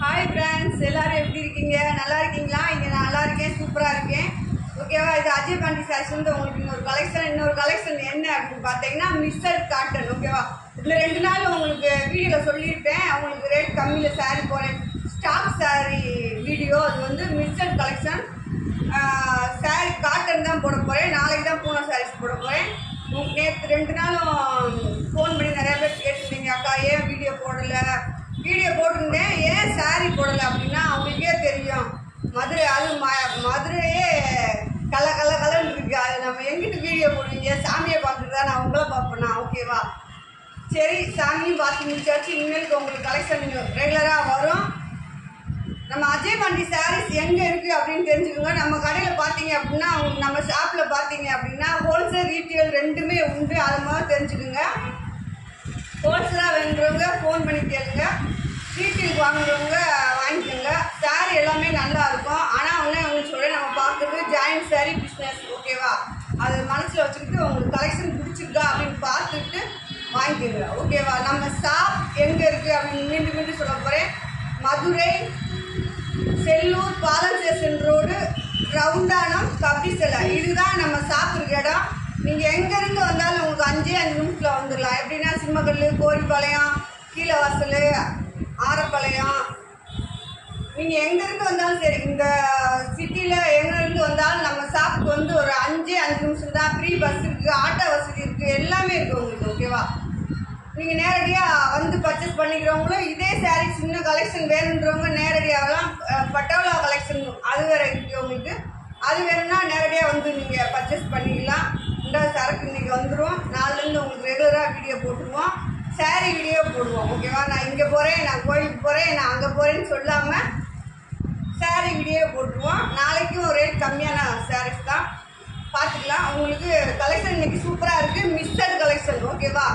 Hi friends எல்லாரும் எப்படி இருக்கீங்க நல்லா இருக்கீங்களா இங்க நான் நல்லா இருக்கேன் சூப்பரா இருக்கேன் ஓகேவா இது அஜய் பாண்டி சார் வந்து உங்களுக்கு இன்னொரு கலெக்ஷன் என்ன அப்படினு பாத்தீங்கன்னா மிஸ்டர் காட்டன் ஓகேவா இதுல ரெண்டு நாள் உங்களுக்கு வீடியோல சொல்லிருப்பேன் உங்களுக்கு ரேட் கம்மியில saree போறேன் ஸ்டாக் saree வீடியோ அது வந்து மிஸ்டர் கலெக்ஷன் saree காட்டன் தான் போட போறேன் நாளைக்கு தான் பூனா sarees போட போறேன் நேத்து ரெண்டு நாளும் ஃபோன் பண்ணி நிறைய பேர் கேட்டிருந்தீங்க அக்கா ஏன் வீடியோ போடல வீடியோ போட்டிருந்தேன் ஏன் சாரி போடலை அப்படின்னா அவங்களுக்கே தெரியும் மதுரை அது மதுரையே கலன்னு இருக்கு அது நம்ம எங்கிட்ட வீடியோ போடுவீங்க சாமியை பார்த்துட்டு தான் நான் அவங்கள பார்ப்பேனா ஓகேவா சரி சாமியும் பார்த்து முடிச்சாச்சு இனிமேலுக்கு உங்களுக்கு கலெக்ஷன் ரெகுலராக வரும் நம்ம அஜய் பாண்டி சாரீஸ் எங்கே இருக்குது அப்படின்னு தெரிஞ்சுக்கோங்க நம்ம கடையில் பார்த்தீங்க அப்படின்னா நம்ம ஷாப்பில் பார்த்தீங்க அப்படின்னா ஹோல்சேல் ரீட்டெயில் ரெண்டுமே உண்டு அது மாதிரி தெரிஞ்சுக்கோங்க ஹோல்சேலாக வேணுறவங்க ஃபோன் பண்ணி கேளுங்க ரீட்டெயிலுக்கு வாங்குறவங்க வாங்கிக்கோங்க சாரீ எல்லாமே நல்லா இருக்கும் ஆனால் அவங்க சொல்கிறேன் நம்ம பார்க்குறது ஜாயின்ட் சாரீ பிஸ்னஸ் ஓகேவா அது மனசில் வச்சுக்கிட்டு உங்களுக்கு கலெக்ஷன் பிடிச்சிருக்கா அப்படின்னு பார்த்துட்டு வாங்கிக்கோங்க ஓகேவா நம்ம ஷாப் எங்கே இருக்குது அப்படின்னு மீண்டும் சொல்ல போகிறேன் மதுரை செல்லூர் பாலம் ஸ்டேஷன் ரோடு ரவுண்டானம் கபிசலை இதுதான் நம்ம ஷாப் இருக்க இடம் நீங்கள் எங்கேருந்து வந்தாலும் உங்களுக்கு 5 நிமிஷத்தில் வந்துடலாம் எப்படின்னா சிம்மக்கல் கோரிப்பாளையம் கீழவாசல் ஆரப்பாளையம் நீங்கள் எங்கேருந்து வந்தாலும் சரி இந்த சிட்டியில் எங்கேருந்து வந்தாலும் நம்ம ஷாப்புக்கு வந்து ஒரு 5 நிமிஷம் தான் ஃப்ரீ பஸ் இருக்குது ஆட்டோ வசதி இருக்குது எல்லாமே இருக்குது உங்களுக்கு ஓகேவா நீங்கள் நேரடியாக வந்து பர்ச்சேஸ் பண்ணிக்கிறவங்களும் இதே சாரீ சின்ன கலெக்ஷன் வேணுன்றவங்க நேரடியாகலாம் பட்டோலா கலெக்ஷன் அது வேறு இருக்குது உங்களுக்கு அது வேணும்னா நேரடியாக வந்து நீங்கள் பர்ச்சேஸ் பண்ணிக்கலாம் இந்த சரக்கு இன்றைக்கி வந்துடும் நாலுலேருந்து உங்களுக்கு ரெகுலராக வீடியோ போட்டுருவோம் சாரீ வீடியோ போடுவோம் ஓகேவா நான் இங்கே போகிறேன் நான் கோயிலுக்கு போகிறேன் நான் அங்கே போகிறேன்னு சொல்லாமல் சாரீ வீடியோ போட்டுருவோம் நாளைக்கும் ரேட் கம்மியான சாரீஸ் தான் பார்த்துக்கலாம் உங்களுக்கு கலெக்ஷன் இன்றைக்கி சூப்பராக இருக்குது மிஸ்டர் கலெக்ஷன் ஓகேவா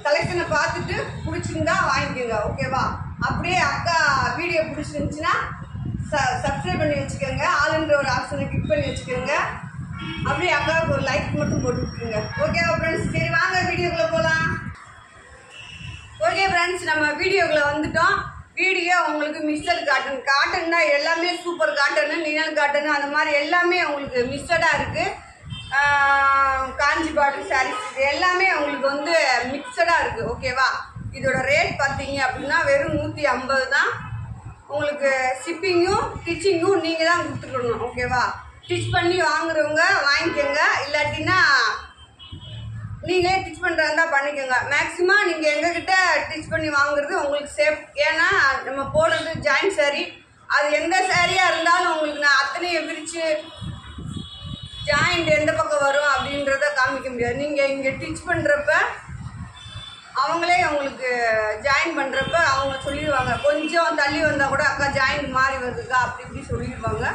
கலெக்ஷனை பார்த்துட்டு பிடிச்சிருந்தா வாங்கிக்கோங்க ஓகேவா அப்படியே அக்கா வீடியோ பிடிச்சிருந்துச்சுன்னா சப்ஸ்கிரைப் பண்ணி வச்சுக்கோங்க ஆளுன்ற ஒரு ஆப்ஷனை கிளிக் பண்ணி வச்சுக்கோங்க அப்படியே அக்காவுக்கு ஒரு லைக் மட்டும் போட்டு விட்டுருங்க ஓகேவா ஃப்ரெண்ட்ஸ் சரி வாங்க வீடியோக்குள்ளே போகலாம் ஓகே ஃப்ரெண்ட்ஸ் நம்ம வீடியோக்குள்ளே வந்துட்டோம் வீடியோ உங்களுக்கு மிஸ்டர் காட்டன் தான் எல்லாமே சூப்பர் காட்டனு நிழல் காட்டனு அந்த மாதிரி எல்லாமே உங்களுக்கு மிக்சடாக இருக்குது காஞ்சி பார்டர் சாரீஸ் இது எல்லாமே உங்களுக்கு வந்து மிக்சடாக இருக்குது ஓகேவா இதோட ரேட் பார்த்தீங்க அப்படின்னா வெறும் 150 தான் உங்களுக்கு ஷிப்பிங்கும் ஸ்டிச்சிங்கும் நீங்கள் தான் கொடுத்துக்கணும் ஓகேவா ஸ்டிச் பண்ணி வாங்குறவங்க வாங்கிக்கோங்க இல்லாட்டினா நீங்களே ஸ்டிச் பண்ணுறதா பண்ணிக்கோங்க மேக்ஸிமம் நீங்கள் எங்ககிட்ட ஸ்டிச் பண்ணி வாங்குறது உங்களுக்கு சேஃப் ஏன்னா நம்ம போடுறது ஜாயின்ட் சாரீ அது எந்த சாரியாக இருந்தாலும் உங்களுக்கு நான் அத்தனையும் பிரித்து ஜாயிண்ட் எந்த பக்கம் வரும் அப்படின்றத காமிக்க முடியாது நீங்கள் இங்கே ஸ்டிச் பண்ணுறப்ப அவங்களே உங்களுக்கு ஜாயின் பண்ணுறப்ப அவங்க சொல்லிடுவாங்க கொஞ்சம் தள்ளி வந்தால் கூட அக்கா ஜாயிண்ட் மாறி வருதுக்கா அப்படி இப்படி சொல்லிடுவாங்க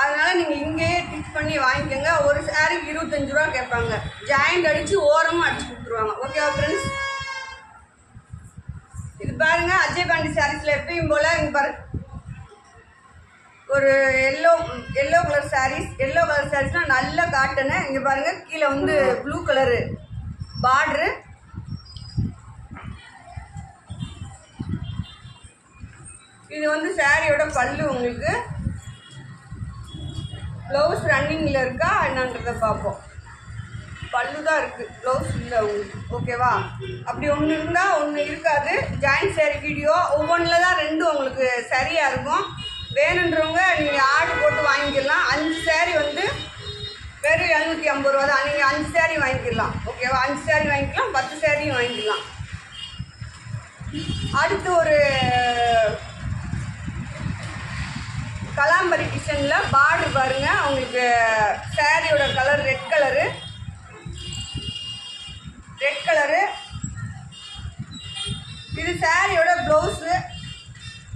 அதனால் நீங்கள் இங்கேயே ஸ்டிச் பண்ணி வாங்கிக்கோங்க ஒரு சாரீக்கு 25 ரூபா கேட்பாங்க ஜாயிண்ட் அடித்து ஓரமாக அடிச்சு கொடுத்துருவாங்க ஓகேவா ஃப்ரெண்ட்ஸ் இது பாருங்கள் அஜய் பாண்டி சாரீஸில் எப்பயும் போல் இங்கே பாருங்க ஒரு எல்லோ கலர் சாரீஸ்னால் நல்ல காட்டனு இங்கே பாருங்கள் கீழே வந்து ப்ளூ கலரு பார்ட்ரு இது வந்து சாரியோட பல்லு உங்களுக்கு ப்ளவுஸ் ரன்னிங்கில் இருக்கா என்னன்றதை பார்ப்போம் பல்லு தான் இருக்குது ப்ளவுஸ் இல்லை உங்களுக்கு ஓகேவா அப்படி ஒன்று இருந்தால் ஒன்று இருக்காது ஜாயின்ட் சாரீ வீடியோ ஒவ்வொன்றில் தான் ரெண்டும் உங்களுக்கு சரியாக இருக்கும் வேணுன்றவங்க நீங்கள் ஆர்டர் போட்டு வாங்கிக்கலாம் 5 சாரீ வந்து வெறும் 750 ரூபா தான் நீங்கள் 5 சாரீ வாங்கிக்கலாம் ஓகேவா 5 சாரீ வாங்கிக்கலாம் 10 சாரியும் வாங்கிக்கலாம் அடுத்து ஒரு கலாம்பரி டிசைனில் பார்டர் பாருங்கள் உங்களுக்கு சாரியோட கலர் ரெட் கலரு இது சாரியோட ப்ளவுஸு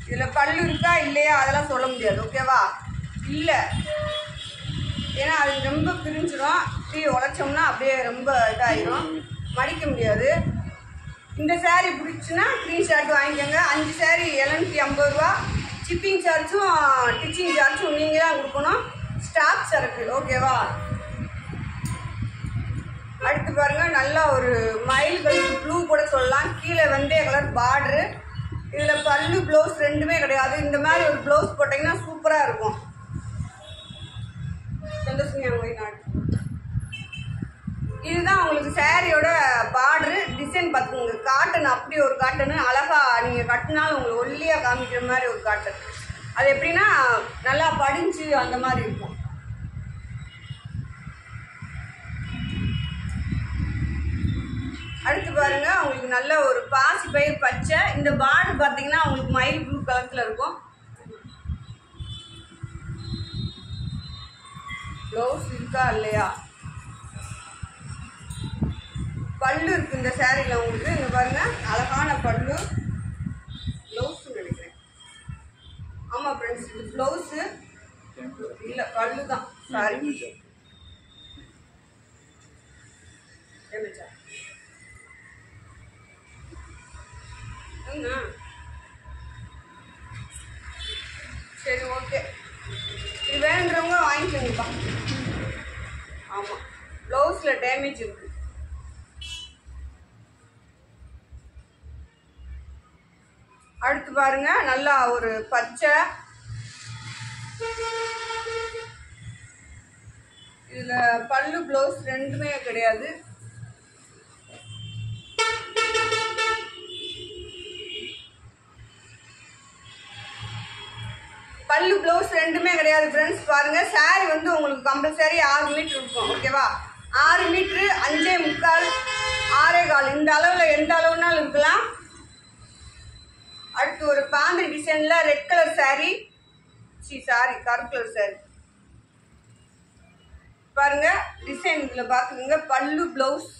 இதில் பல்லு இருக்கா இல்லையா அதெல்லாம் சொல்ல முடியாது ஓகேவா இல்லை ஏன்னா அது ரொம்ப பிரிஞ்சிடும் டீ உழைச்சோம்னா அப்படியே ரொம்ப இதாகிடும் மடிக்க முடியாது இந்த சாரீ பிடிச்சுன்னா ஸ்க்ரீன்ஷாட் வாங்கிக்கோங்க 5 சாரீ 750 ரூபா ஷிப்பிங் சார்ஜும் ஸ்டிச்சிங் சார்ஜும் நீங்கள் தான் கொடுக்கணும் ஸ்டாக் சரக்கு ஓகேவா அடுத்து பாருங்கள் நல்லா ஒரு மயில் கலர் ப்ளூ கூட சொல்லலாம் கீழே வெந்தய கலர் பார்டரு இதில் பல்லு ப்ளவுஸ் ரெண்டுமே கிடையாது. இந்த மாதிரி ஒரு ப்ளவுஸ் போட்டிங்கன்னா சூப்பராக இருக்கும். இதுதான் உங்களுக்கு சாரியோட பார்டரு. டிசைன் பார்த்துக்கோங்க. காட்டன் அப்படி ஒரு காட்டனு, அழகாக நீங்கள் கட்டினாலும் உங்களுக்கு ஒல்லியாக காமிக்கிற மாதிரி ஒரு காட்டன். அது எப்படின்னா நல்லா படிஞ்சு அந்த மாதிரி இருக்கும். அடுத்து பாருங்க, உங்களுக்கு நல்ல ஒரு பாசி பயிர் பச்சை. இந்த பார்டர் பார்த்தீங்கன்னா உங்களுக்கு மயில் ப்ளூ கலர்ல இருக்கும். ப்ளவுஸ் இருக்கா இல்லையா? பல்லு இருக்கு இந்த சாரியில் உங்களுக்கு. இங்க பாருங்க, அழகான பல்லு. ப்ளவுஸ் நினைக்கிறேன். ஆமாம் ஃப்ரெண்ட்ஸ், இது ப்ளவுஸு இல்லை, பல்லு தான். சாரி, சரி ஓகே. இது வேணுன்றவங்க வாங்கிக்கோங்கப்பா. ஆமாம், ப்ளவுஸில் டேமேஜ் இருக்கு. அடுத்து பாருங்க, நல்லா ஒரு பச்சை. இதுல பல்லு ப்ளவுஸ் ரெண்டுமே கிடையாது. பல்லு ப்ளவுஸ் ரெண்டுமே கிடையாது ஃப்ரெண்ட்ஸ். பாருங்க, சாரி வந்து உங்களுக்கு கம்பல்சரி 6 மீட்டர் இருக்கும். ஓகேவா? 6 மீட்ரு 5.25 6.25 இந்த அளவில் எந்த அளவுனாலும் இருக்கலாம். அடுத்து ஒரு பாந்திரி டிசைன்ல ரெட் கலர் சாரி, கருப்பு கலர் சாரி. பாருங்க டிசைன் இதுல பாத்துக்கோங்க. பல்லு ப்ளவுஸ்.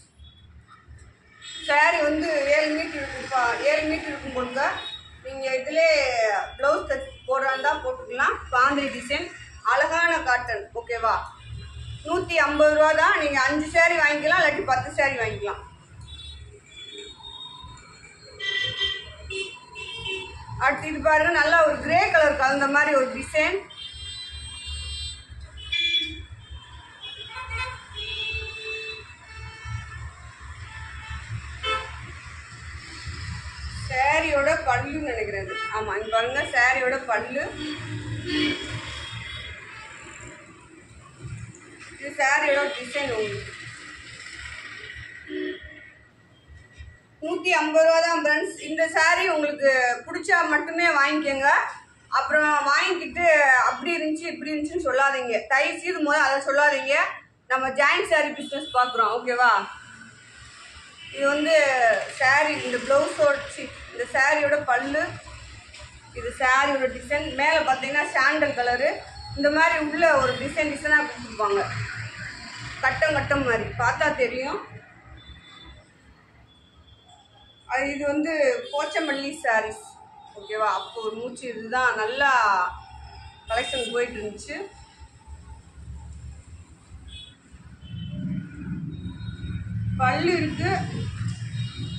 சாரி வந்து 7 மீட்டர் இருக்குப்பா. 7 மீட்டர் இருக்கும் போதுங்க. நீங்க இதுல ப்ளவுஸ் தச்சு போடுறதா போட்டுக்கலாம். பாந்திரி டிசைன், அழகான காட்டன். ஓகேவா? 150 ரூபா தான். நீங்க 5 சாரி வாங்கிக்கலாம், இல்லாட்டி 10 சாரி வாங்கிக்கலாம். அடுத்து இது பாருங்க, நல்லா ஒரு கிரே கலர் கலந்த மாதிரி ஒரு டிசைன். சாரியோட பல்லு நினைக்கிறேன். ஆமா, இங்க பாருங்க, சாரியோட பல்லு. இது சாரியோட டிசைன். உங்களுக்கு 150 ரூபா தான் ஃப்ரெண்ட்ஸ். இந்த சாரி உங்களுக்கு பிடிச்சா மட்டுமே வாங்கிக்கோங்க. அப்புறம் வாங்கிக்கிட்டு அப்படி இருந்துச்சு இப்படி இருந்துச்சுன்னு சொல்லாதீங்க. தயவுசெய்து முதல்ல அதை சொல்லாதீங்க. நம்ம ஜாயிண்ட் சாரி பிஸ்னஸ் பார்க்குறோம். ஓகேவா? இது வந்து சாரி, இந்த ப்ளவுஸோட இந்த சாரியோட பல்லு. இது சாரியோட டிசைன். மேலே பார்த்தீங்கன்னா சாண்டல் கலரு. இந்த மாதிரி உள்ள ஒரு டிசைனாக கொடுத்துருப்பாங்க. கட்டம் கட்டம் மாதிரி பார்த்தா தெரியும். இது வந்து போச்சமல்லி சாரீஸ். ஓகேவா? அப்போ ஒரு மூச்சு இதுதான் நல்லா கலெக்ஷன் போயிட்டு இருந்துச்சு. பல்லு இருக்கு,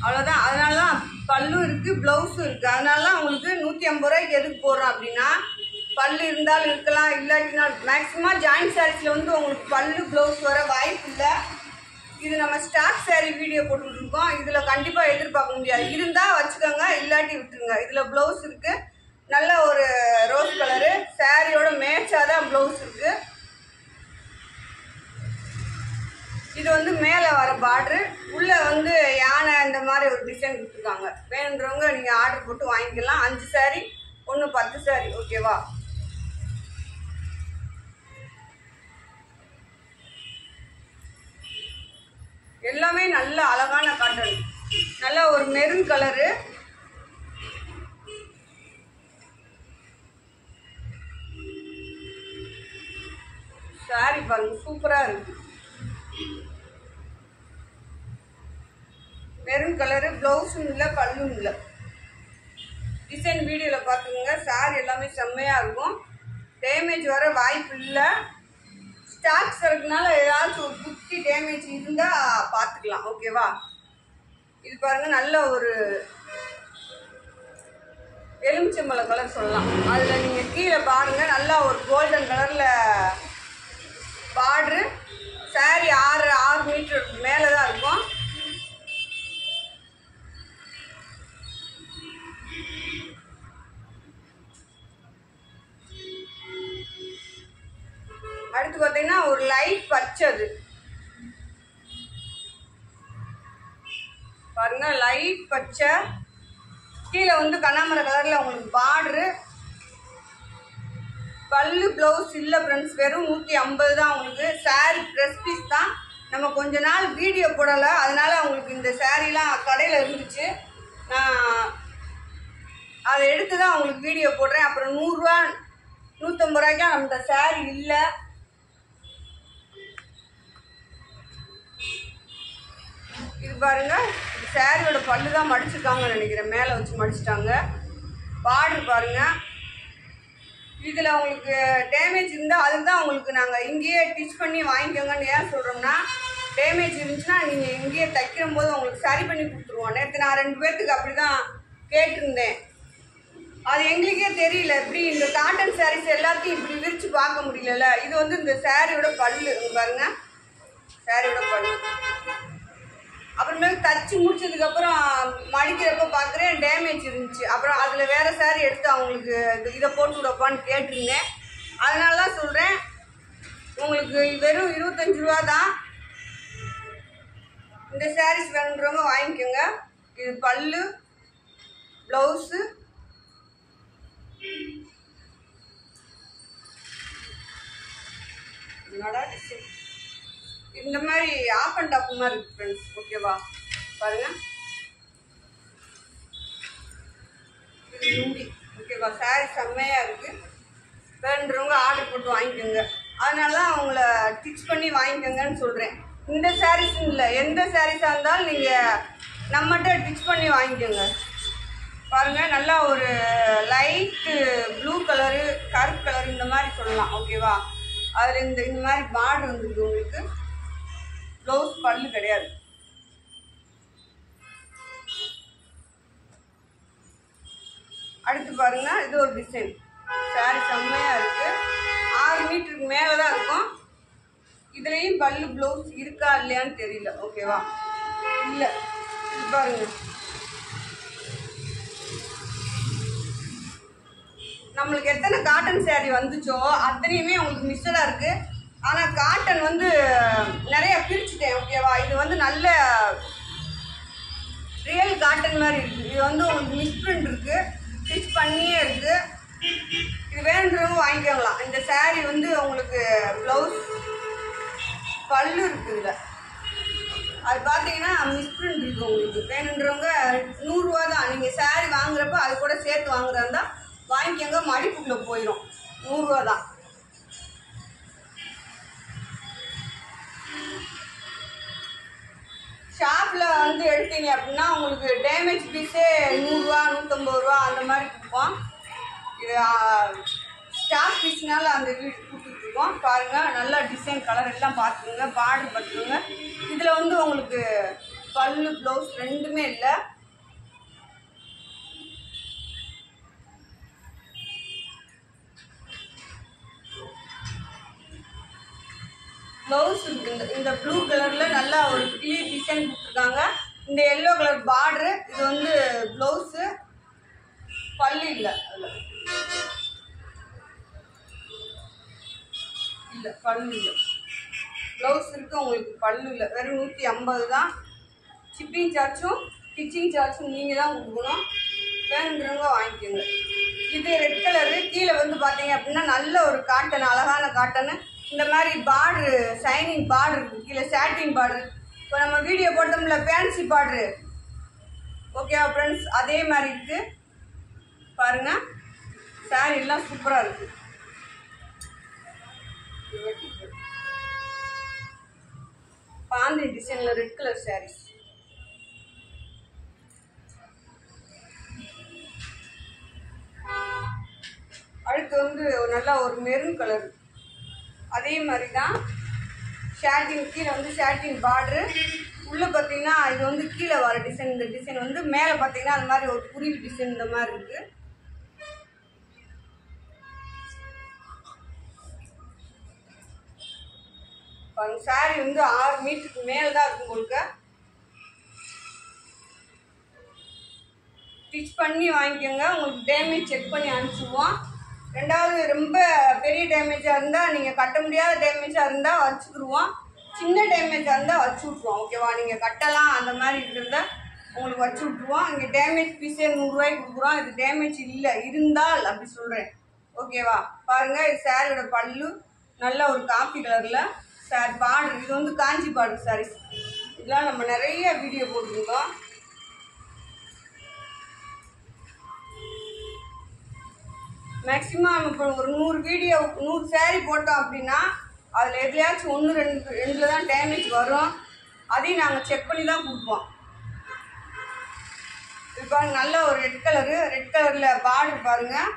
அவ்வளோதான். அதனால தான் பல்லு இருக்கு, ப்ளவுஸும் இருக்கு. அதனால தான் உங்களுக்கு 150 ரூபாய்க்கு எதுக்கு போடுறோம் அப்படின்னா, பல்லு இருந்தாலும் இருக்கலாம், இல்லாட்டினா மேக்ஸிமம் ஜாயிண்ட் சாரீஸில் வந்து உங்களுக்கு பல்லு ப்ளவுஸ் வர வாய்ப்பு இல்லை. இது நம்ம ஸ்டாக் சாரீ வீடியோ போட்டுருக்கோம். இதில் கண்டிப்பாக எதிர்பார்க்க முடியாது. இருந்தால் வச்சுக்கோங்க, இல்லாட்டி விட்டுருங்க. இதில் ப்ளவுஸ் இருக்குது, நல்ல ஒரு ரோஸ் கலரு. சாரியோட மேட்சாக தான் ப்ளவுஸ் இருக்குது. இது வந்து மேலே வர பார்டரு, உள்ளே வந்து யானை இந்த மாதிரி ஒரு டிசைன் கொடுத்துருக்காங்க. வேணுன்றவங்க நீங்கள் ஆர்டர் போட்டு வாங்கிக்கலாம். 5 சாரி 1 10 சாரி. ஓகேவா? எல்லாமே நல்ல அழகான காட்டன். நல்ல ஒரு மெரூன் கலரு. சாரி பாருங்க, சூப்பரா இருக்கு. Maroon colour. பிளவுஸும் இல்லை, பல்லும் இல்லை. டிசைன் வீடியோவில் பார்த்துக்கோங்க. சாரி எல்லாமே செம்மையாக இருக்கும். டேமேஜ் வர வாய்ப்பு இல்லை. ஸ்டாக்ஸ் இருக்கிறதுனால ஏதாச்சும் ஒரு குட்டி டேமேஜ் இருந்தால் பார்த்துக்கலாம். ஓகேவா? இது பாருங்க, நல்ல ஒரு எலுமிச்சம்பழம் கலர் சொல்லலாம். அதில் நீங்கள் கீழே பாருங்கள், நல்லா ஒரு கோல்டன் கலரில் பார்டரு. சாரி 6 மீட்டர் மேலே தான் இருக்கும். பார்த்தீங்கன்னா ஒரு லைட் பச்சை, அது பாருங்க லைட் பச்சை. கீழே வந்து கண்ணாமரை கலரில் உங்களுக்கு பார்டரு. பல்லு ப்ளவுஸ் இல்லை ஃப்ரெண்ட்ஸ், வெறும் 150 தான் உங்களுக்கு. சாரீ ட்ரெஸ் பீஸ் தான். நம்ம கொஞ்ச நாள் வீடியோ போடலை, அதனால அவங்களுக்கு இந்த சாரீலாம் கடையில் இருந்துச்சு. நான் அதை எடுத்து தான் அவங்களுக்கு வீடியோ போடுறேன். அப்புறம் 100 ரூபா 150 ரூபாய்க்கா அந்த சாரீ இல்லை. இது பாருங்க, இது சாரியோட பல்லு தான் மடிச்சிருக்காங்கன்னு நினைக்கிறேன், மேலே வச்சு மடிச்சிட்டாங்க. பார்டர் பாருங்க. இதில் உங்களுக்கு டேமேஜ் இருந்தால் அதுக்கு தான் உங்களுக்கு நாங்கள் இங்கேயே ஸ்டிச் பண்ணி வாங்கிக்கோங்கன்னு ஏன் சொல்கிறோம்னா, டேமேஜ் இருந்துச்சுன்னா நீங்கள் இங்கேயே தைக்கிற போது உங்களுக்கு சரி பண்ணி கொடுத்துருவோம். நேற்று நான் 2 பேர்த்துக்கு அப்படி தான் கேட்டிருந்தேன். அது எங்களுக்கே தெரியல, இப்படி இந்த காட்டன் சாரீஸ் எல்லாத்தையும் இப்படி விரித்து பார்க்க முடியல. இது வந்து இந்த சாரியோட பல்லு பாருங்க, சாரியோட பல்லு. அப்புறமேல தச்சு முடிச்சதுக்கப்புறம் மடிக்கிறப்ப பார்க்குறேன் டேமேஜ் இருந்துச்சு. அப்புறம் அதில் வேறு சாரீ எடுத்து அவங்களுக்கு இதை போட்டு விடப்பான்னு கேட்டிருந்தேன். அதனால தான் சொல்கிறேன், உங்களுக்கு வெறும் 25 ரூபா தான். இந்த சாரீஸ் வேணுன்றவங்க வாங்கிக்கோங்க. இது பல்லு, ப்ளவுஸு, இந்த மாதிரி ஆஃப் அண்ட் டாப் மாதிரி இருக்கு ஃப்ரெண்ட்ஸ். ஓகேவா, பாருங்க இது லுங்கி. ஓகேவா, சாரீ செம்மையாக இருக்குது. வேணுன்றவங்க ஆர்டர் போட்டு வாங்கிக்கோங்க. அதனால தான் அவங்கள ஸ்டிச் பண்ணி வாங்கிக்கோங்கன்னு சொல்கிறேன். இந்த சாரீஸ் இல்லை, எந்த சாரீஸாக இருந்தாலும் நீங்கள் நம்மகிட்ட ஸ்டிச் பண்ணி வாங்கிக்கோங்க. பாருங்கள், நல்லா ஒரு லைட்டு ப்ளூ கலரு, கருப்பு கலர் இந்த மாதிரி சொல்லலாம். ஓகேவா, அதில் இந்த மாதிரி பார்டர் வந்துருக்கு உங்களுக்கு. ப்ளவுஸ் பல்லு கிடையாது. அடுத்து பாருங்க, இது ஒரு டிசைன். சாரி செம்மையாக இருக்குது. 6 மீட்டருக்கு மேலே தான் இருக்கும். இதுலேயும் பல்லு ப்ளவுஸ் இருக்கா இல்லையான்னு தெரியல. ஓகேவா, இல்லை இது பாருங்க. நம்மளுக்கு எத்தனை காட்டன் சாரீ வந்துச்சோ அத்தனையுமே உங்களுக்கு மிஸ்டராக இருக்குது. ஆனால் காட்டன் வந்து நிறைய பிரிச்சுட்டேன். ஓகேவா, இது வந்து நல்ல ரியல் காட்டன் மாதிரி இருக்குது. இது வந்து உங்களுக்கு மிஸ் பிரிண்ட் இருக்குது, ஸ்டிச் பண்ணியே இருக்குது. இது வேணுன்றவங்க வாங்கிக்கலாம். இந்த சாரீ வந்து உங்களுக்கு ப்ளவுஸ் பல்லு இருக்குது. இதில் அது பார்த்தீங்கன்னா மிஸ் பிரிண்ட் இருக்குது. உங்களுக்கு வேணுன்றவங்க 100 ரூபா தான். நீங்கள் சாரீ வாங்குறப்ப அது கூட சேர்த்து வாங்குறதா இருந்தால் வாங்கிக்கோங்க. மடிப்புக்குள்ளே போயிடும். 100 ரூபா தான். ஷாப்பில் வந்து எடுத்தீங்க அப்படின்னா உங்களுக்கு டேமேஜ் பீஸே 100 ரூபா 150 ரூபா அந்த மாதிரி கொடுப்போம். இது ஸ்டாக் பீஸ்னால அந்த வீடு கொடுத்துட்ருக்கோம். பாருங்கள், நல்லா டிசைன் கலர் எல்லாம் பார்த்துக்குங்க, பார்டர் பார்த்துக்குங்க. இதில் வந்து உங்களுக்கு பல்லு ப்ளவுஸ் ரெண்டுமே இல்லை. ப்ளவுஸ் இருக்குது. இந்த ப்ளூ கலரில் நல்லா ஒரு கிளியர் டிசைன் கொடுத்துருக்காங்க. இந்த எல்லோ கலர் பார்டரு. இது வந்து ப்ளவுஸு, பல்லு இல்லை. இல்லை பல்லு இல்லை. ப்ளவுஸ் இருக்குது, உங்களுக்கு பல்லு இல்லை. வெறும் 150 தான். ஷிப்பிங் சார்ஜும் ஸ்டிச்சிங் சார்ஜும் நீங்கள் தான் கொடுக்கணும். வேணுங்கிறவங்க வாங்கிக்கோங்க. இது ரெட் கலரு. கீழே வந்து பார்த்தீங்க அப்படின்னா நல்ல ஒரு காட்டன், அழகான காட்டனு. இந்த மாதிரி பார்டரு, ஷைனிங் பார்டர் இருக்குது. கீழே சாட்டின் பார்டர். இப்போ நம்ம வீடியோ போட்டோம்ல ஃபேன்சி பார்டரு. ஓகேவா ஃப்ரெண்ட்ஸ், அதே மாதிரி இருக்குது. பாருங்கள், சாரீ எல்லாம் சூப்பராக இருக்குது. பாந்தி டிசைனில் ரெட் கலர் சாரீஸ். அடுத்து வந்து நல்லா ஒரு மெரூன் கலர். அதே மாதிரி தான் ஷாட்டின். கீழே வந்து ஷாட்டின் பார்டரு. உள்ளே பார்த்தீங்கன்னா இது வந்து கீழே வர டிசைன். இந்த டிசைன் வந்து மேலே பார்த்தீங்கன்னா அது மாதிரி ஒரு குருவி டிசைன் இந்த மாதிரி இருக்குது. பாருங்க, சாரீ வந்து 6 மீட்டருக்கு மேலே தான் இருக்கும். உங்களுக்கு ஸ்டிச் பண்ணி வாங்கிக்கோங்க. உங்களுக்கு டேமேஜ் செக் பண்ணி அனுப்பிச்சுவோம். ரெண்டாவது ரொம்ப பெரிய டேமேஜாக இருந்தால் நீங்கள் கட்ட முடியாத டேமேஜாக இருந்தால் வச்சுக்கிடுவோம், சின்ன டேமேஜாக இருந்தால் வச்சு விட்ருவோம். ஓகேவா, நீங்கள் கட்டலாம் அந்த மாதிரி இருக்கிறத உங்களுக்கு வச்சு விட்ருவோம். இங்கே டேமேஜ் பீஸே 100 ரூபாய்க்கு கொடுக்குறோம். இது டேமேஜ் இல்லை இருந்தால் அப்படி சொல்கிறேன். ஓகேவா, பாருங்கள் இது சாரியோட பல்லு நல்ல ஒரு காப்பி கலரில் சாரி பார்டர். இது வந்து காஞ்சி பார்டர் சாரீஸ். இதெல்லாம் நம்ம நிறைய வீடியோ போட்டிருக்கோம். மேக்ஸிமம் இப்போ ஒரு 100 வீடியோ 100 சாரீ போட்டோம் அப்படின்னா அதில் எதுலையாச்சும் 1 2 தான் டேமேஜ் வரும். அதையும் நாங்கள் செக் பண்ணி தான் கொடுப்போம். இது பாருங்க நல்ல ஒரு ரெட் கலரில் பார்டர் பாருங்கள்.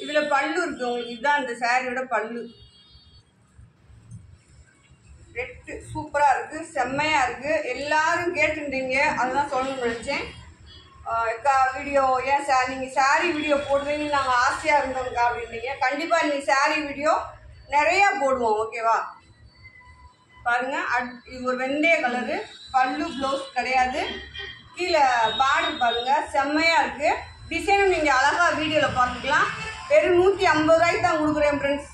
இதில் பல்லு இருக்குது உங்களுக்கு. இதுதான் இந்த சாரியோட பல்லு. ரெட்டு சூப்பராக இருக்குது, செம்மையாக இருக்குது. எல்லாரும் கேட்டுருந்தீங்க, அதுதான் சொல்லணும்னு நினச்சேன். வீடியோ ஏன் சார் நீங்கள் சாரீ வீடியோ போடுறீங்கன்னு நாங்கள் ஆசையாக இருந்தோம்க்கா அப்படின்றீங்க. கண்டிப்பாக நீங்கள் சாரீ வீடியோ நிறையா போடுவோம். ஓகேவா, பாருங்கள் இது ஒரு வெந்தய கலரு, பல்லு ப்ளவுஸ் கிடையாது. கீழே பார்டர் பாருங்கள், செம்மையாக இருக்குது. டிசைனும் நீங்கள் அழகாக வீடியோவில் பார்த்துக்கலாம். வெறும் 150 ரூபாய்க்கு தான் கொடுக்குறேன் ஃப்ரெண்ட்ஸ்.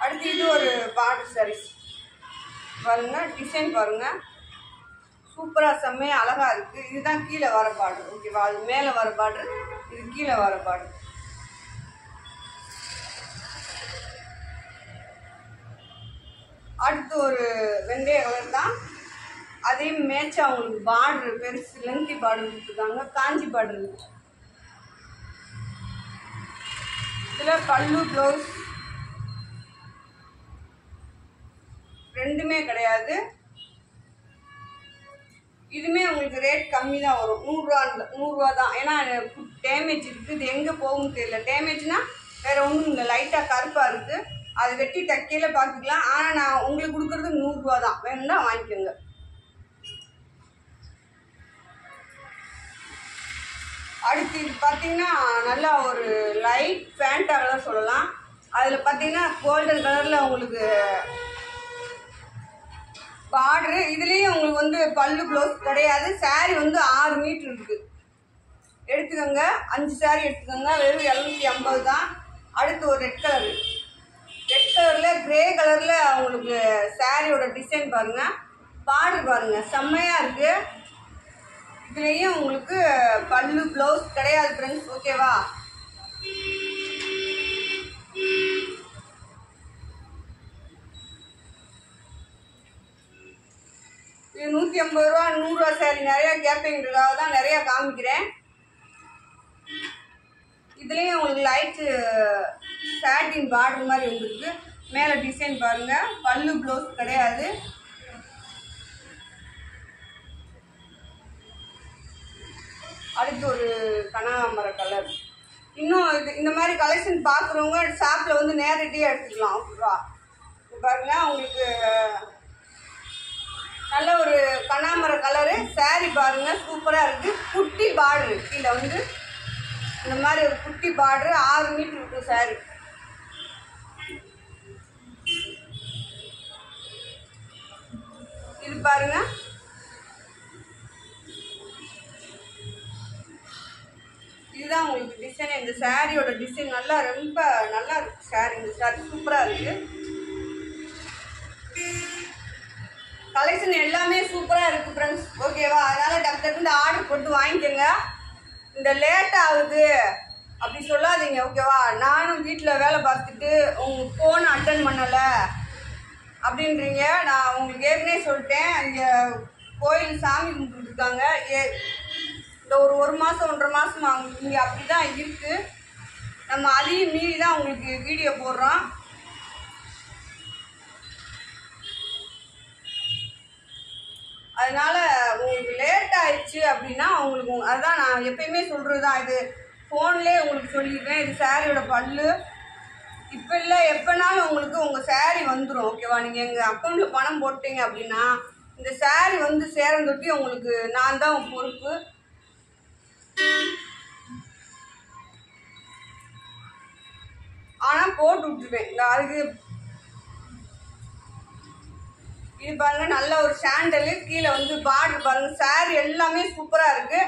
அடுத்து இது ஒரு பார்டர் சாரீஸ் பாருங்கள், டிசைன் பாருங்கள், சூப்பராக செம்மையாக அழகாக இருக்குது. இதுதான் கீழே வர பார்டர். ஓகேவா, அது மேலே வர பார்டர், இது கீழே வர பார்டர். அடுத்து ஒரு வெந்தய கலர் தான், அதையும் மேட்சாக அவங்களுக்கு பார்டர் பெருசு லென்த்தி பார்டர் கொடுத்துருக்காங்க, காஞ்சி பார்டர் இருக்குது. இதில் பல்லு ப்ளவுஸ் ரெண்டுமே கிடையாது. இதுவுமே உங்களுக்கு ரேட் கம்மி தான் வரும், 100 ரூபா தான். ஏன்னா டேமேஜ் இருக்குது, இது எங்கே போகும்னு தெரியல. டேமேஜ்னால் வேறு ஒன்றும் இல்லை, லைட்டாக கருப்பாக இருக்குது, அதை வெட்டி தைக்கையில் பார்த்துக்கலாம். ஆனால் நான் உங்களுக்கு கொடுக்குறது 100 ரூபா தான், வேணும்னா வாங்கிக்கோங்க. அடுத்து இது பார்த்தீங்கன்னா நல்லா ஒரு லைட் ஃபேண்டாக தான் சொல்லலாம். அதில் பார்த்தீங்கன்னா கோல்டன் கலரில் உங்களுக்கு பார்டரு. இதுலேயும் உங்களுக்கு வந்து பல்லு ப்ளவுஸ் கிடையாது. சாரீ வந்து 6 மீட்டர் இருக்குது. எடுத்துக்கோங்க, 5 சாரீ எடுத்துக்கோங்க, வெறும் 750 தான். அடுத்து ஒரு ரெட் கலரில் கிரே கலரில் உங்களுக்கு சாரியோட டிசைன் பாருங்கள், பார்டர் பாருங்கள், செம்மையாக இருக்குது. இதுலேயும் உங்களுக்கு பல்லு ப்ளவுஸ் கிடையாது ஃப்ரெண்ட்ஸ். ஓகேவா, இது 150 ரூபா 100 ரூபா சாரி நிறையா கேட்பீங்கிறதுக்காக தான் நிறையா காமிக்கிறேன். இதுலேயும் உங்களுக்கு லைட்டு சாட்டின் பார்டர் மாதிரி வந்துருக்கு. மேலே டிசைன் பாருங்கள், பல்லு ப்ளவுஸ் கிடையாது. அடுத்து ஒரு கனகாம்பர கலர். இன்னும் இந்த மாதிரி கலெக்ஷன் பார்க்குறவங்க ஷாப்பில் வந்து நேரடியாக எடுத்துக்கலாம். ஓகேவா, பாருங்கள் உங்களுக்கு நல்ல ஒரு கனகாம்பர கலரு. சாரீ பாருங்கள், சூப்பராக இருக்குது. குட்டி பார்டரு கீழே வந்து இந்த மாதிரி ஒரு குட்டி பார்டரு, 6 மீட்டர் இருக்கும் சாரீ. இது பாருங்க, இதுதான் உங்களுக்கு டிசைன். இந்த சாரியோட டிசைன் நல்லா ரொம்ப நல்லா இருக்கு. சாரி இந்த சாரி சூப்பராக இருக்கு. கலெக்ஷன் எல்லாமே சூப்பராக இருக்குது ஃப்ரெண்ட்ஸ். ஓகேவா, அதனால் டக்குன்னு ஆர்டர் போட்டு வாங்கிக்கோங்க. இந்த லேட் ஆகுது அப்படி சொல்லாதீங்க. ஓகேவா, நானும் வீட்டில் வேலை பார்த்துட்டு உங்கள் ஃபோன் அட்டன் பண்ணலை அப்படின்றீங்க. நான் உங்களுக்கு ஏற்கனவே சொல்லிட்டேன், இங்கே கோயில் சாமி கும்பிட்டுருக்காங்க. இந்த ஒரு மாதம் 1.5 மாதம் அவங்களுக்கு இங்கே அப்படி தான் இருக்குது. நம்ம அதையும் மீறி தான் உங்களுக்கு வீடியோ போடுறோம். அதனால் உங்களுக்கு லேட் ஆயிடுச்சு அப்படின்னா உங்களுக்கு அதுதான் நான் எப்பயுமே சொல்கிறது தான். இது ஃபோன்லேயே உங்களுக்கு சொல்லிடுறேன். இது சாரியோட பல்லு. இப்போ இல்லை, எப்போனாலும் உங்களுக்கு உங்கள் சாரீ வந்துடும். ஓகேவா, நீங்கள் எங்கள் அக்கௌண்ட்டில் பணம் போட்டீங்க அப்படின்னா இந்த சாரீ வந்து சேரந்தொட்டி உங்களுக்கு நான் தான் பொறுப்பு. ஆனால் போட்டு விட்டுருவேன். இந்த அதுக்கு இது பாருங்க நல்ல ஒரு சாண்டலு, கீழே வந்து பார்டர் பாருங்க. சாரி எல்லாமே சூப்பரா இருக்கு.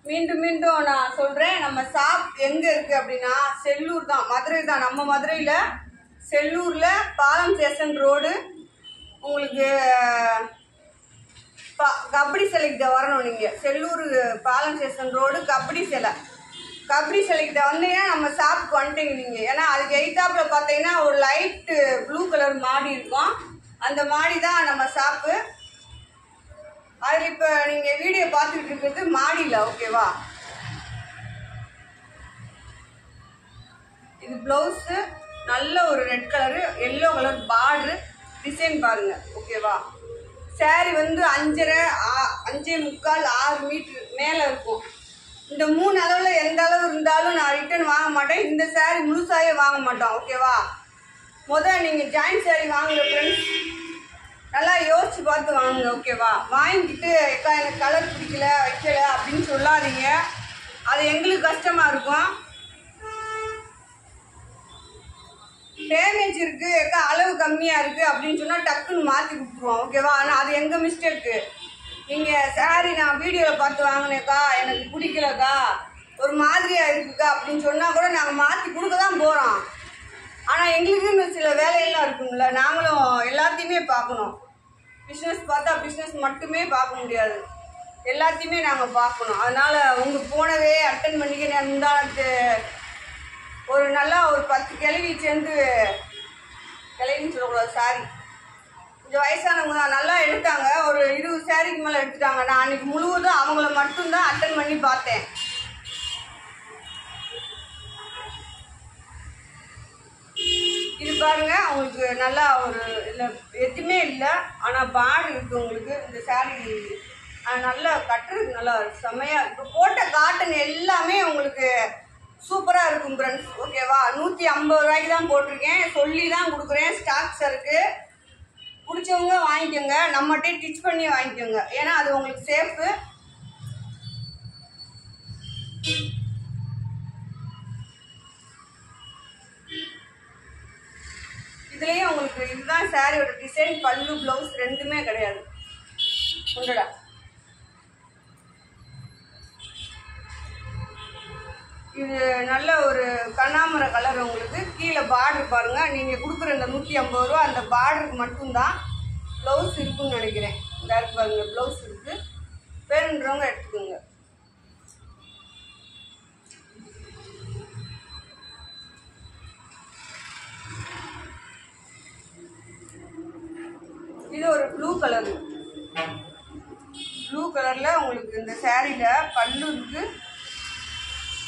மீண்டும் மீண்டும் நான் சொல்றேன், நம்ம ஷாப் எங்க இருக்கு அப்படின்னா செல்லூர் தான், மதுரை தான். நம்ம மதுரையில செல்லூர்ல பாலம் ஸ்டேஷன் ரோடு. உங்களுக்கு கபடி சிலைக்கிட்ட வரணும். நீங்க செல்லூர் பாலம் ஸ்டேஷன் ரோடு கபடி சிலைக்கிட்ட வந்தீங்கன்னா நம்ம ஷாப்புக்கு வந்துட்டீங்க நீங்க. ஏன்னா அதுக்கு எய்தாப்புல பார்த்தீங்கன்னா ஒரு லைட்டு ப்ளூ கலர் மாடி இருக்கும். அந்த மாடி தான் நம்ம ஷாப்பு. அதில் இப்போ நீங்கள் வீடியோ பார்த்துக்கிட்டு இருக்கிறது மாடியில். ஓகேவா? இது ப்ளவுஸு நல்ல ஒரு red colour, yellow colour border, design பாருங்க. ஓகேவா? சாரி வந்து 5.25 6 மீட்டர் மேலே இருக்கும். இந்த 3 அளவில் எந்த அளவு இருந்தாலும் நான் ரிட்டர்ன் வாங்க மாட்டேன். இந்த சாரி முழுசாயே வாங்க மாட்டோம். ஓகேவா? நீங்கள் ஜாயின்ட் சாரி வாங்குங்க ஃப்ரெண்ட்ஸ், நல்லா யோசிச்சு பார்த்து வாங்குங்க. ஓகேவா? வாங்கிக்கிட்டு எனக்கு கலர் பிடிக்கல வைக்கல அப்படின்னு சொல்லாதீங்க. அது எங்களுக்கு கஷ்டமாக இருக்கும். டேமேஜ் இருக்கு, அளவு கம்மியாக இருக்குது அப்படின்னு சொன்னால் டக்குன்னு மாற்றி கொடுத்துருவோம். ஓகேவா? ஆனால் அது எங்கள் மிஸ்டேக்கு. நீங்கள் சாரி நான் வீடியோவில் பார்த்து வாங்கினேக்கா, எனக்கு பிடிக்கலக்கா, ஒரு மாதிரியாக இருக்குக்கா அப்படின்னு சொன்னால் கூட நாங்கள் மாற்றி கொடுக்க தான் போகிறோம். ஆனால் எங்களுக்குன்னு சில வேலையெல்லாம் இருக்குங்கள, நாங்களும் எல்லாத்தையுமே பார்க்கணும். பிஸ்னஸ் பார்த்தா பிஸ்னஸ் மட்டுமே பார்க்க முடியாது, எல்லாத்தையுமே நாங்கள் பார்க்கணும். அதனால் உங்கள் போனவே அட்டன் பண்ணிக்க இருந்தாலும் ஒரு நல்லா ஒரு 10 கிழவி சேர்ந்து, கிழவின்னு சொல்லக்கூடாது சாரி, கொஞ்சம் வயசானவங்க தான், நல்லா எடுத்தாங்க. ஒரு 20 சாரிக்கு மேலே எடுத்துட்டாங்க. நான் அன்றைக்கி முழுவதும் அவங்கள மட்டும்தான் அட்டன் பண்ணி பார்த்தேன். இது பாருங்க, உங்களுக்கு நல்லா ஒரு இல்லை எதுவுமே இல்லை, ஆனால் பார்டர் இருக்குது உங்களுக்கு. இந்த சாரி நல்லா கட்டுறதுக்கு நல்லா செம்மையாக இப்போ போட்ட காட்டன் எல்லாமே உங்களுக்கு சூப்பராக இருக்கும் ஃப்ரெண்ட்ஸ். ஓகேவா? 150 ரூபாய்க்கு தான் போட்டிருக்கேன், சொல்லி தான் கொடுக்குறேன். ஸ்டாக்ஸ் இருக்குது, பிடிச்சவங்க வாங்கிக்கோங்க, நம்மகிட்டே டிச் பண்ணி வாங்கிக்கோங்க. ஏன்னா அது உங்களுக்கு சேஃபு. இதுலேயும் உங்களுக்கு இதுதான் சாரியோட டிசைன். பல்லு ப்ளவுஸ் ரெண்டுமே கிடையாது. உண்டடா இது நல்ல ஒரு கண்ணாமரை கலர். உங்களுக்கு கீழே பார்டர் பாருங்கள். நீங்கள் கொடுக்குற இந்த 150 ரூபா அந்த பார்டருக்கு மட்டும்தான். ப்ளவுஸ் இருக்குன்னு நினைக்கிறேன். இந்த இருக்கு பாருங்க, ப்ளவுஸ் இருக்குது. வேணுன்றவங்க எடுத்துக்கோங்க. இது ஒரு ப்ளூ கலரு, ப்ளூ கலரில் உங்களுக்கு இந்த சாரியில் பல்லு இருக்குது,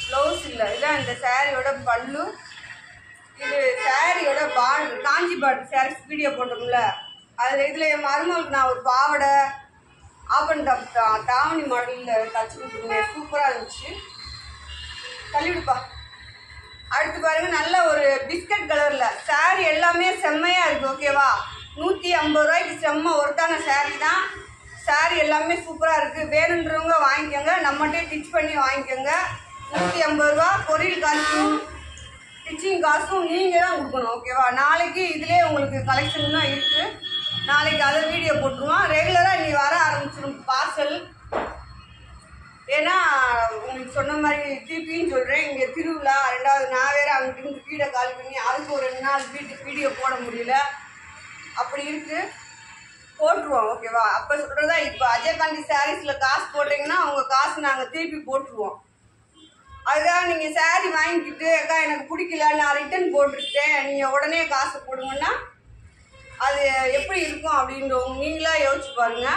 ப்ளவுஸ் இல்லை. இதுதான் இந்த சாரியோட பல்லு. இது சாரியோட பார்டர், காஞ்சி பார்டர் சாரி வீடியோ போட்டோம்ல, அதில் இதில் என் மருமகளுக்கு நான் ஒரு பாவடை ஆப்பன் டாப் தாவணி மாடலில் தச்சு கொடுத்துருந்தேன். சூப்பராக இருந்துச்சு. தள்ளிவிடுப்பா. அடுத்து பாருங்க, நல்ல ஒரு பிஸ்கட் கலரில் சாரி எல்லாமே செம்மையாக இருக்குது. ஓகேவா? 150 ரூபாய்க்கு செம்ம ஒருத்தான சாரி தான். சாரி எல்லாமே சூப்பராக இருக்குது. வேணுன்றவங்க வாங்கிக்கோங்க, நம்மகிட்டே டிச் பண்ணி வாங்கிக்கோங்க. 150 ரூபா. கொரியல் காசும் ஸ்டிச்சிங் காசும் நீங்கள் தான் கொடுக்கணும். ஓகேவா? நாளைக்கு இதிலே உங்களுக்கு கலெக்ஷன் தான் இருக்குது. நாளைக்கு அதை வீடியோ போட்டுருவோம். ரெகுலராக நீ வர ஆரம்பிச்சிடும் பார்சல். ஏன்னா உங்களுக்கு சொன்ன மாதிரி திருப்பின்னு சொல்கிறேன், இங்கே திருவிழா 2வது நான் வேறு அங்கிட்டு வீடை கால் பண்ணி அதுக்கு ஒரு 2 நாள் வீடியோ போட முடியல. அப்படி இருக்குது, போட்டுருவோம். ஓகேவா? அப்போ சொல்கிறதா, இப்போ அஜயகாந்தி சாரீஸில் காசு போட்டிங்கன்னா அவங்க காசு நாங்கள் திருப்பி போட்டுருவோம். அதுதான் நீங்கள் சாரீ வாங்கிக்கிட்டு அக்கா எனக்கு பிடிக்கல நான் ரிட்டன் போட்டுருக்கேன் நீங்கள் உடனே காசு போடுங்கன்னா அது எப்படி இருக்கும் அப்படின்றவங்க நீங்களாக யோசிச்சு பாருங்க.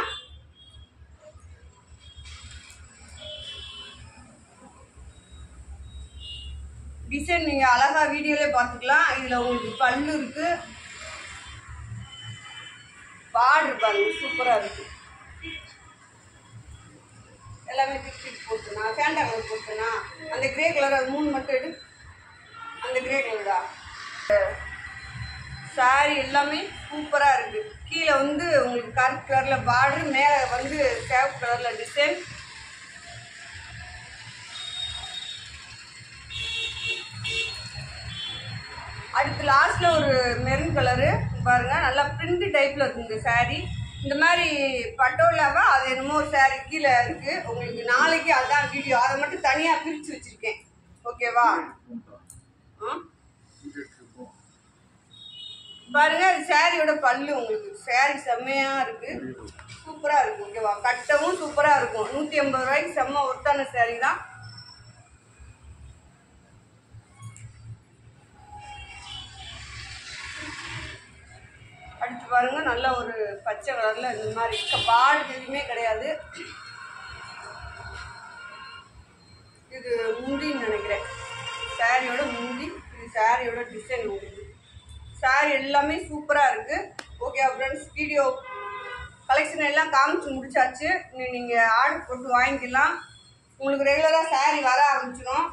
டிசைன் நீங்கள் அழகாக வீடியோலே பார்த்துக்கலாம். இதில் உங்களுக்கு பல்லு இருக்குது, பார்டர் பாருங்க சூப்பராக இருக்குது. எல்லாமே டிஸ்டிக் போட்டுனா ஃபேண்டா கலர் போட்டுனா அந்த கிரே கலர் அது 3 மட்டும் எடு. அந்த கிரே கலரா சாரி எல்லாமே சூப்பராக இருக்குது. கீழே வந்து உங்களுக்கு கருப்பு கலரில் பார்டர், மேலே வந்து சேவ் கலரில் டிசைன். அடுத்து லாஸ்ட்டில் ஒரு மெரூன் கலரு பாருங்கள், நல்லா பிரிண்ட் டைப்பில் இருக்குங்க சாரி. இந்த மாதிரி பட்டோலாவா அது என்னமோ சாரி கீழே இருக்கு. உங்களுக்கு நாளைக்கு அதுதான் வீடியோ, அதை மட்டும் தனியா பிரிச்சு வச்சிருக்கேன். ஓகேவா? பாருங்க சாரியோட பல்லு, உங்களுக்கு சாரி செம்மையா இருக்கு, சூப்பரா இருக்கு. ஓகேவா? கட்டவும் சூப்பரா இருக்கும். 150 ரூபாய்க்கு செம்ம ஒர்த்தான சாரி தான். அடுத்து பாருங்க நல்ல ஒரு பச்சை கலர்ல இந்த மாதிரி பால் எதுவுமே கிடையாது. இது முந்தின்னு நினைக்கிறேன், சாரியோட முந்தி. இது சாரியோட டிசைன். உங்களுக்கு சாரி எல்லாமே சூப்பரா இருக்கு. ஓகே ஃப்ரெண்ட்ஸ், வீடியோ கலெக்ஷன் எல்லாம் காமிச்சு முடிச்சாச்சு. நீங்க ஆர்டர் போட்டு வாங்கிக்கலாம். உங்களுக்கு ரெகுலரா சாரி வர ஆரம்பிச்சிடும்.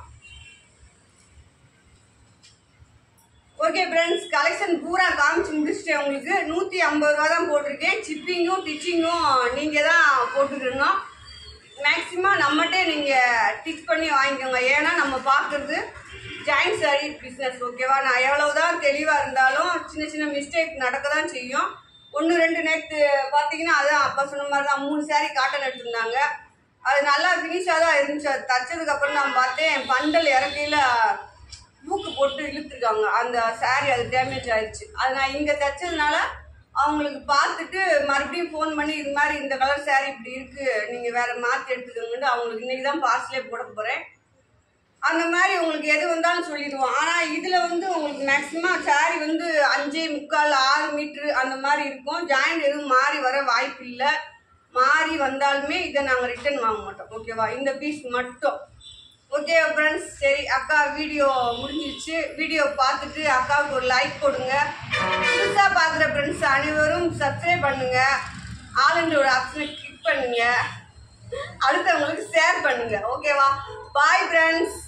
ஓகே ஃப்ரெண்ட்ஸ், கலெக்ஷன் பூரா காமிச்சு முடிச்சுட்டேன். உங்களுக்கு 150 ரூபா தான் போட்டிருக்கேன். சிப்பிங்கும் டிச்சிங்கும் நீங்கள் தான் போட்டுக்கணும். மேக்ஸிமம் நம்மகிட்டே நீங்கள் டிச் பண்ணி வாங்கிக்கோங்க. ஏன்னா நம்ம பார்க்குறது ஜாயின்ட் சாரி பிஸ்னஸ். ஓகேவா? நான் எவ்வளவுதான் தெளிவாக இருந்தாலும் சின்ன சின்ன மிஸ்டேக் நடக்க தான் செய்யும். 1-2 நேற்று பார்த்தீங்கன்னா அதான் அப்போ சொன்ன மாதிரி தான் 3 சாரி காட்டன் எடுத்திருந்தாங்க. அது நல்லா ஃபினிஷாக தான் இருந்துச்சு. அது தச்சதுக்கப்புறம் நான் பார்த்தேன் பண்டல் இறக்கையில் மூக்கு போட்டு இழுத்துருக்காங்க. அந்த சாரி அது டேமேஜ் ஆயிடுச்சு. அது நான் இங்கே தைச்சதுனால அவங்களுக்கு பார்த்துட்டு மறுபடியும் ஃபோன் பண்ணி இது மாதிரி இந்த கலர் சாரி இப்படி இருக்குது, நீங்கள் வேறு மாற்றி எடுத்துக்கோங்கன்னு அவங்களுக்கு இன்றைக்கி தான் பார்சலே போட போகிறேன். அந்த மாதிரி உங்களுக்கு எது வந்தாலும் சொல்லிடுவோம். ஆனால் இதில் உங்களுக்கு மேக்ஸிமம் சாரி 5.25 6 மீட்ரு அந்த மாதிரி இருக்கும். ஜாயிண்ட் எதுவும் மாறி வர வாய்ப்பு இல்லை. மாறி வந்தாலுமே இதை நாங்கள் ரிட்டர்ன் வாங்க மாட்டோம். ஓகேவா? இந்த பீஸ் மட்டும். ஓகே ஃப்ரெண்ட்ஸ், சரி அக்கா வீடியோ முடிஞ்சிருச்சு. வீடியோ பார்த்துட்டு அக்காவுக்கு ஒரு லைக் கொடுங்க. புதுசாக பார்க்குற ஃப்ரெண்ட்ஸ் அனைவரும் சப்ஸ்கிரைப் பண்ணுங்க. ஆளுன்ற ஒரு ஆப்ஷனை கிளிக் பண்ணுங்க. அடுத்தவங்களுக்கு ஷேர் பண்ணுங்க. ஓகேவா? Bye friends.